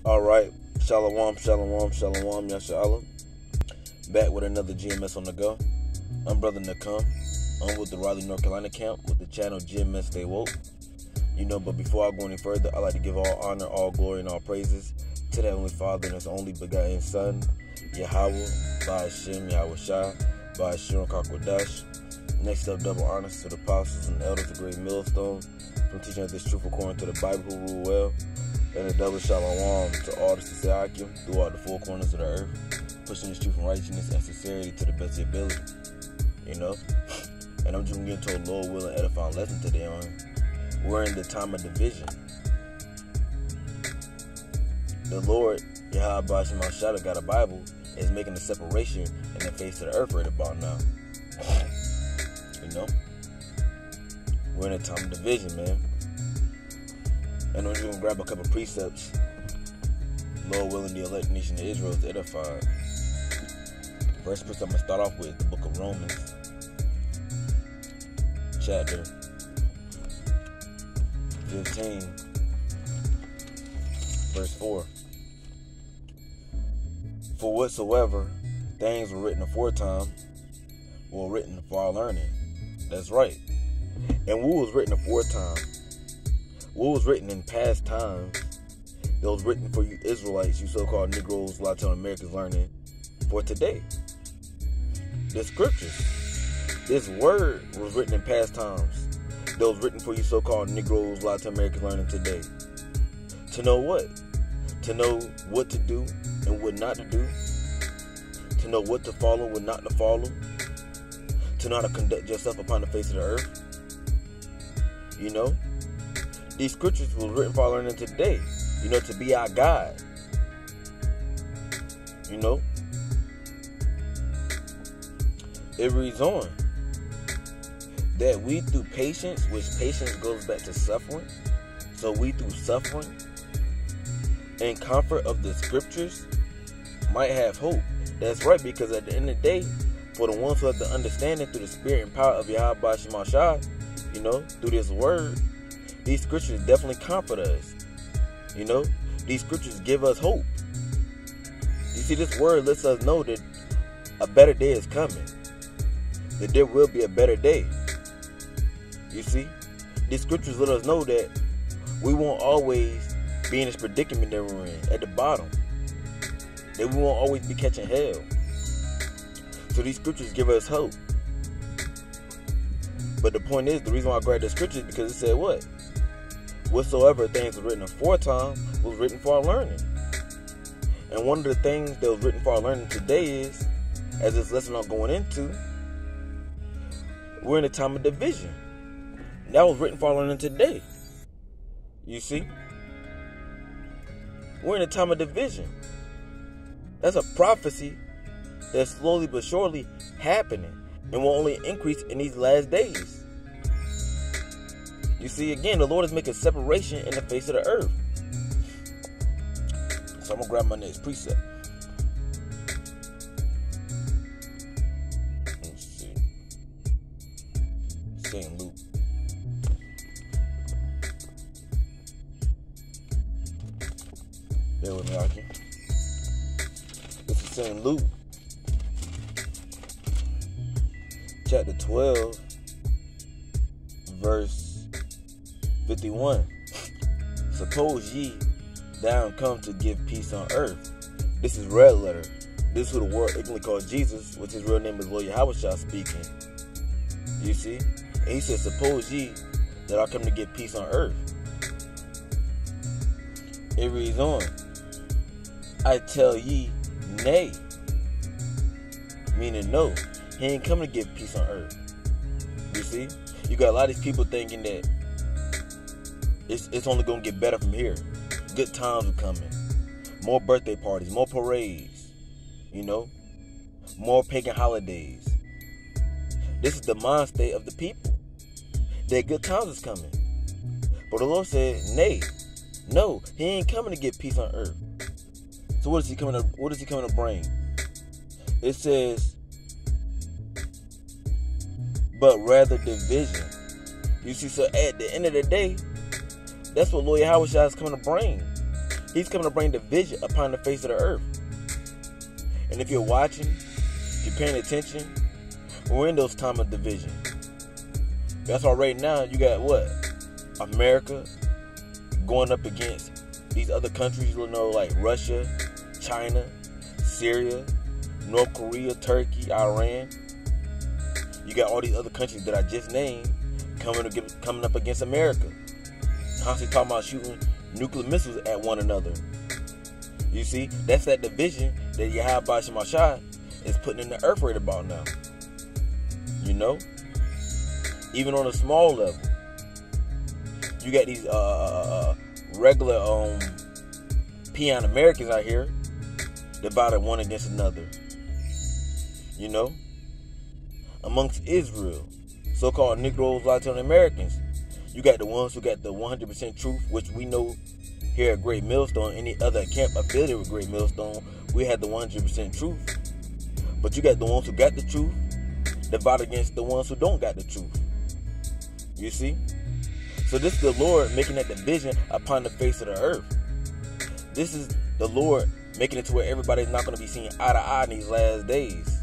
Alright, Shalom, Shalom, Shalom, Yasha. Back with another GMS on the go. I'm Brother Nakam. I'm with the Raleigh, North Carolina camp with the channel GMS Stay Woke. But before I go any further, I like to give all honor, all glory, and all praises to the Heavenly Father and His only begotten Son, Yahweh, by Hashem, Yahweh Shai, by Hashem Kakwadash. Next up, double honors to the apostles and elders of Great Millstone from teaching us this truth according to the Bible who rule well. And a double shalom to all the Sisakim throughout the four corners of the earth, pushing this truth and righteousness and sincerity to the best of your ability. And I'm just going to get into a Lord willing edifying lesson today on we're in the time of division. The Lord, Yahweh Bashim Al-Shaddai, got a Bible, is making a separation in the face of the earth right about now. We're in a time of division, man. And I'm just going to grab a couple precepts. Lord willing, the elect nation of Israel is edified. First precept I'm going to start off with the book of Romans, chapter 15, verse 4. For whatsoever things were written aforetime were written for our learning. That's right. And what was written aforetime? What was written in past times that was written for you Israelites, you so-called Negroes, Latin Americans learning for today? The scriptures. This word was written in past times that was written for you so-called Negroes, Latin Americans learning today. To know what? To know what to do and what not to do. To know what to follow, what not to follow. To know how to conduct yourself upon the face of the earth. These scriptures were written for our learning today, to be our guide. It reads on that we through patience, which patience goes back to suffering, so we through suffering and comfort of the scriptures might have hope. That's right, because at the end of the day, for the ones who have the understanding through the spirit and power of Yahweh Bashim Al-Shai, through this word, these scriptures definitely comfort us. These scriptures give us hope. You see, this word lets us know that a better day is coming. That there will be a better day. You see, these scriptures let us know that we won't always be in this predicament that we're in, at the bottom. That we won't always be catching hell. So these scriptures give us hope. But the point is, the reason why I grabbed the scriptures is because it said what? Whatsoever things were written aforetime was written for our learning. And one of the things that was written for our learning today is, as this lesson I'm going into, we're in a time of division. That was written for our learning today. You see? We're in a time of division. That's a prophecy that's slowly but surely happening and will only increase in these last days. You see, again, the Lord is making separation in the face of the earth. So I'm going to grab my next precept. Let's see. St. Luke. Bear with me, Aki. This is St. Luke, chapter 12, verse 51. Suppose ye down come to give peace on earth. This is red letter. This is who the world ignorantly calls Jesus, which his real name is Lord Yahweh Shai speaking. You see? And he said, suppose ye that I come to give peace on earth. It reads on, I tell ye, nay. Meaning no. He ain't coming to give peace on earth. You see? You got a lot of these people thinking that it's only going to get better from here. Good times are coming. More birthday parties, more parades. More pagan holidays. This is the mind state of the people. That good times is coming. But the Lord said, nay. No, he ain't coming to get peace on earth. So what is he coming to bring? It says, but rather division. You see, so at the end of the day, that's what Lord Yahweh Shai is coming to bring. He's coming to bring division upon the face of the earth. And if you're watching, if you're paying attention, we're in those times of division. That's why right now you got what? America going up against these other countries, you know, like Russia, China, Syria, North Korea, Turkey, Iran. You got all these other countries that I just named coming up against America. Constantly talking about shooting nuclear missiles at one another. You see, that's that division that Yahweh Shemashah is putting in the earth right about now. You know? Even on a small level. You got these regular peon Americans out here divided one against another. You know? Amongst Israel, so-called Negroes, Latin Americans, you got the ones who got the 100% truth, which we know here at Great Millstone, any other camp affiliated with Great Millstone, we had the 100% truth. But you got the ones who got the truth divided against the ones who don't got the truth. You see? So this is the Lord making that division upon the face of the earth. This is the Lord making it to where everybody's not going to be seen eye to eye in these last days.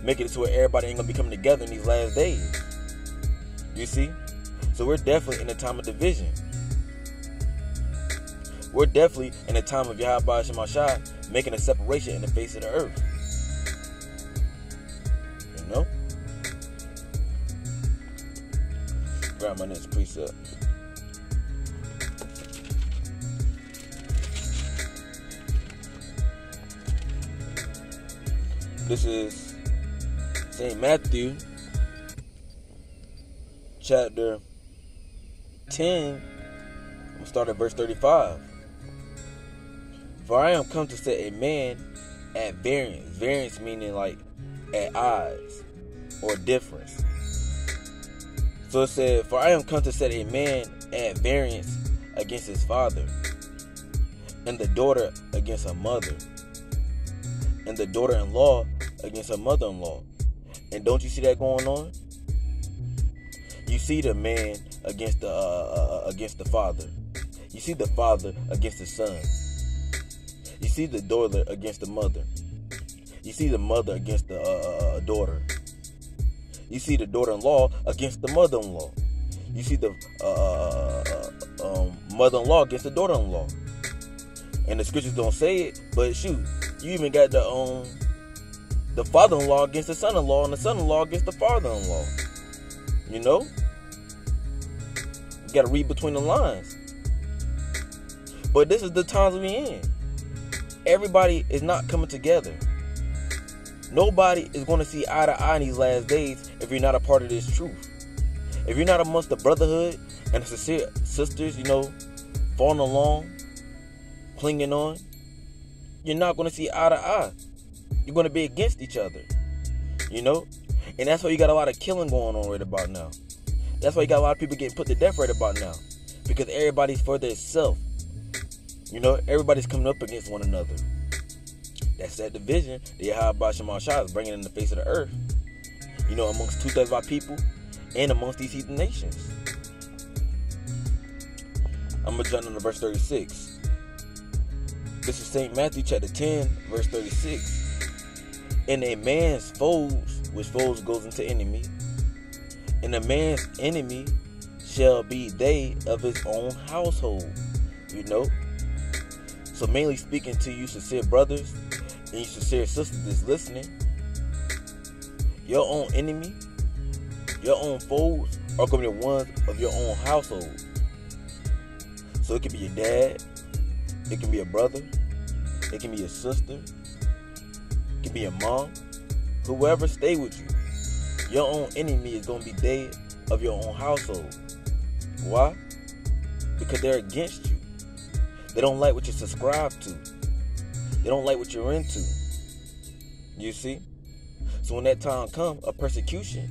Making it to where everybody ain't going to be coming together in these last days. You see? So we're definitely in a time of division. We're definitely in a time of Yahweh Shemashah making a separation in the face of the earth. You know? Grab my next precept. This is St. Matthew, chapter 10. I'm going to start at verse 35. For I am come to set a man at variance. Variance meaning like at odds or difference. So it said, for I am come to set a man at variance against his father, and the daughter against her mother, and the daughter-in-law against her mother-in-law. And don't you see that going on? You see the man against the father. You see the father against the son. You see the daughter against the mother. You see the mother against the daughter. You see the daughter-in-law against the mother-in-law. You see the mother-in-law against the daughter-in-law. And the scriptures don't say it, but shoot, you even got the father-in-law against the son-in-law, and the son-in-law against the father-in-law. You know? You got to read between the lines. But this is the times we in. Everybody is not coming together. Nobody is going to see eye to eye in these last days if you're not a part of this truth. If you're not amongst the brotherhood and the sincere sisters, you know, following along, clinging on, you're not going to see eye to eye. You're going to be against each other, you know? And that's why you got a lot of killing going on right about now. That's why you got a lot of people getting put to death right about now. Because everybody's for their self. You know, everybody's coming up against one another. That's that division that Yahweh Shemashah is bringing in the face of the earth. You know, amongst 2/3 of our people and amongst these heathen nations. I'm going to jump into verse 36. This is St. Matthew chapter 10, verse 36. And a man's foes, which foes goes into enemy, and a man's enemy shall be they of his own household. You know? So mainly speaking to you sincere brothers and you sincere sisters that's listening, your own enemy, your own foes are going to be the ones of your own household. So it can be your dad, it can be a brother, it can be your sister, it can be your mom, whoever stay with you. Your own enemy is going to be they of your own household. Why? Because they're against you. They don't like what you subscribe to. They don't like what you're into. You see? So when that time comes, a persecution,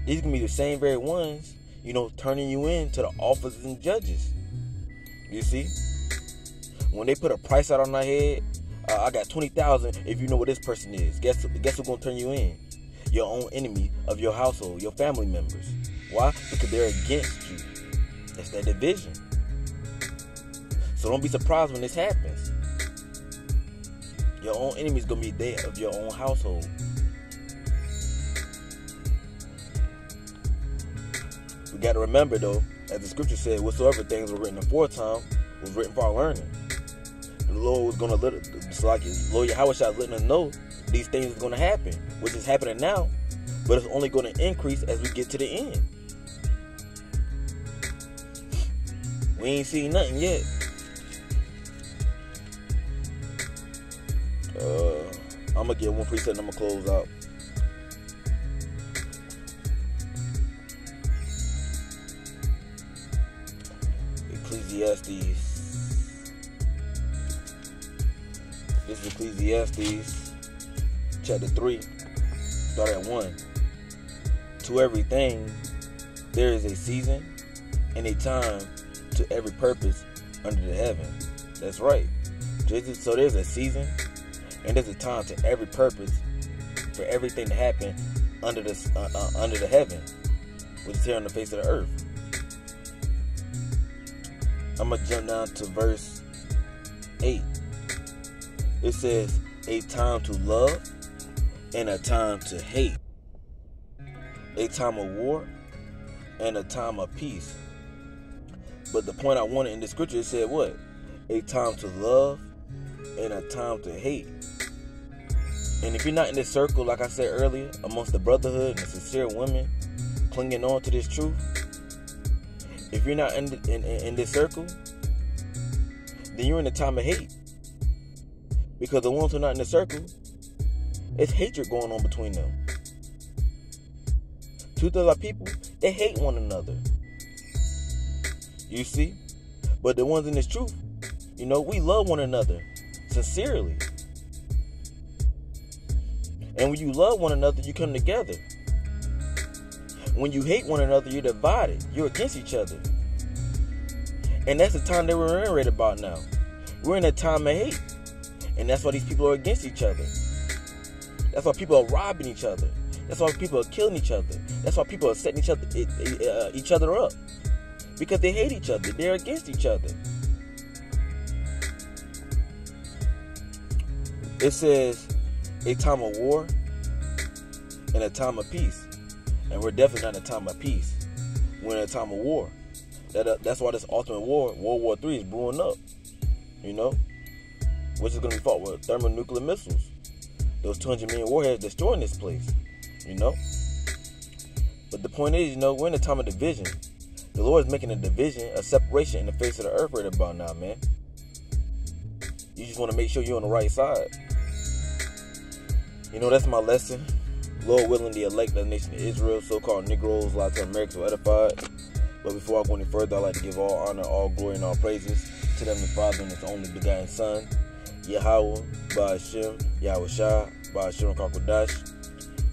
these can be the same very ones, you know, turning you in to the officers and judges. You see? When they put a price out on our head, I got 20,000 if you know what this person is. Guess who's going to turn you in? Your own enemy of your household, your family members. Why? Because they're against you. That's that division. So So don't be surprised when this happens. Your own enemy is going to be dead of your own household. We got to remember, though, as the scripture said, whatsoever things were written aforetime was written for our learning. The Lord was going to let it, it's like Lord Yahweh shall letting us know these things is going to happen, which is happening now, but it's only going to increase as we get to the end. We ain't seen nothing yet. I'm going to get one precept and I'm going to close out. Ecclesiastes. This is Ecclesiastes chapter 3. Start at 1. To everything there is a season and a time to every purpose under the heaven. That's right. So there's a season and there's a time to every purpose for everything to happen under the heaven, which is here on the face of the earth. I'm going to jump down to verse 8. It says, a time to love and a time to hate. A time of war and a time of peace. But the point I wanted in the scripture, it said what? A time to love and a time to hate. And if you're not in this circle, like I said earlier, amongst the brotherhood and the sincere women clinging on to this truth, if you're not in this circle, then you're in a time of hate. Because the ones who are not in the circle, it's hatred going on between them. 2/3 of our people, they hate one another. You see? But the ones in this truth, we love one another sincerely. And when you love one another, you come together. When you hate one another, you're divided. You're against each other. And that's the time that we're in right about now. We're in a time of hate. And that's why these people are against each other. That's why people are robbing each other. That's why people are killing each other. That's why people are setting each other up. Because they hate each other. They're against each other. It says a time of war and a time of peace. And we're definitely not in a time of peace. We're in a time of war. That's why this ultimate war, World War III, is brewing up. Which is going to be fought with thermonuclear missiles. Those 200 million warheads destroying this place. But the point is, we're in a time of division. The Lord is making a division, a separation in the face of the earth right about now, man. You just want to make sure you're on the right side. That's my lesson. Lord willing, the elect of the nation of Israel, so-called Negroes, Latin Americans were edified. But before I go any further, I'd like to give all honor, all glory, and all praises to them, the Father and His only begotten Son, Yahweh, Ba'ashem, Yahweh Shah, Ba'ashem Kakodash.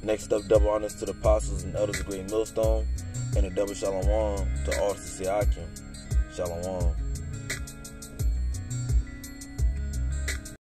Next up, double honors to the apostles and elders of Great Millstone, and a double shalom to all sincere Akim. Shalom.